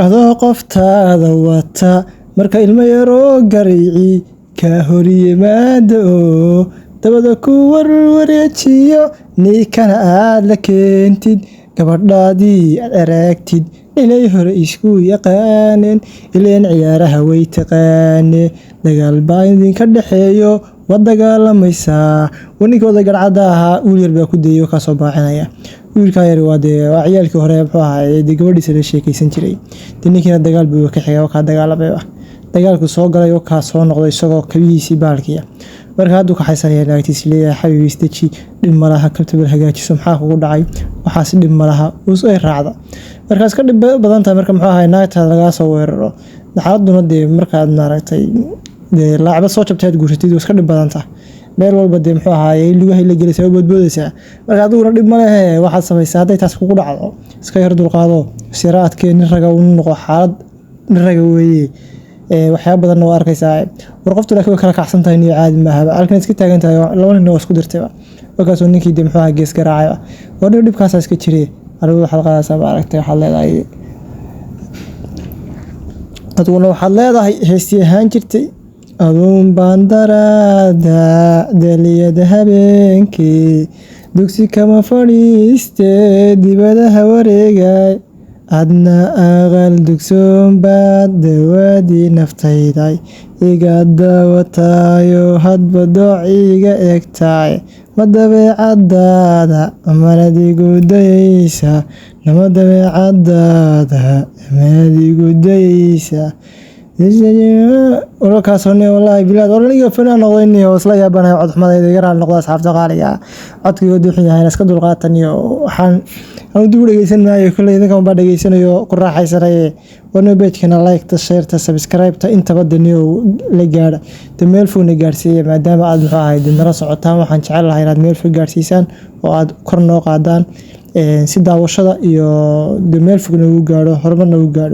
adoo qoftaada wata marka ilmo yaroo gariici ka hor yimaado dabada ku warwareejiyo ninkana aad la keentid gabadhaadii aad aragtid inay hore isku yaqaaneen ileen ciyaaraha way taqaaneen dagaal baa idinka dhexeeyo wad dagaalamaysaa waninkooda garcada ahaa wiil yar baa ku dayo ka soo baaxinaya wiilka yar waa ciyaalkii hore muxuu ahaa gabadhiisa la sheekaysan jiray ninkiina dagaal buu ka xigay ka dagaalamay dagaalku soo galay oo ka soo noqday isagoo kabihiisii baalkiya marka haddu ka xaysanaya naagtiis leeyahay xabiis daji dhib malaha kabtabal hagaajiso maxaa kugu dhacay waxaas dhib malaha uu soo raacda markaas ka dhib badan tahay marka muxuu ahaa naagta laga soo weeraro xaaladuna markaad maaragtay laacba soo jabtaad guursatid iska dhib badan tahay meel walba muxuu ahaa lugaha la gelisay oo boodboodaysa marka aduguna dhib ma lehe waxaad samaysaa haday taas kugu dhacdo iska yar dulqaado siraadkeen raga uu noqo xaalad raga weeye waxyaabo badan oo arkaysaa war qoftu laakiin kala kacsan tahay inay caadi maaha halkan iska taagan tahay laba nin oo isku dirtay markaas ninkii muxuu ahaa gees garaacay war dhibkaas iska jiray arigu xalqadaas ma aragtay waxa leedahay aduna waxaad leedahay heestii ahaan jirtay adoon bandarada daliyada habeenkii dugsi kama fadhiistee dibadaha wareegay adna aqal dugsoon baad dawadii naftayday iga dawataayo hadba doociga egtaay ma dabeecadaada amanadigu dayeysa nama dabeecadaada amanadigu dayeysa warkaasoo wallahi bilaad oraniga fanaan noqday oo isla yaabanahay cod xumadeeda iga raal noqda asxaabta qaaliga codkii duuxin yahay iska dulqaatan iyo waxaan aan dib u dhageysanayo kulay idinka ma dhageysanayo ku raaxaysanaye wana page-kana like ta share ta subscribe ta inta badaniyo la gaara meel fuuna gaarsiiyay maadaama aad muxuu ahayd nala socotaan waxaan jecel lahaa inaad meel fog gaarsiisaan oo aad kor noo qaadaan si daawashada iyo meel fogna u gaaro horumarna u gaaro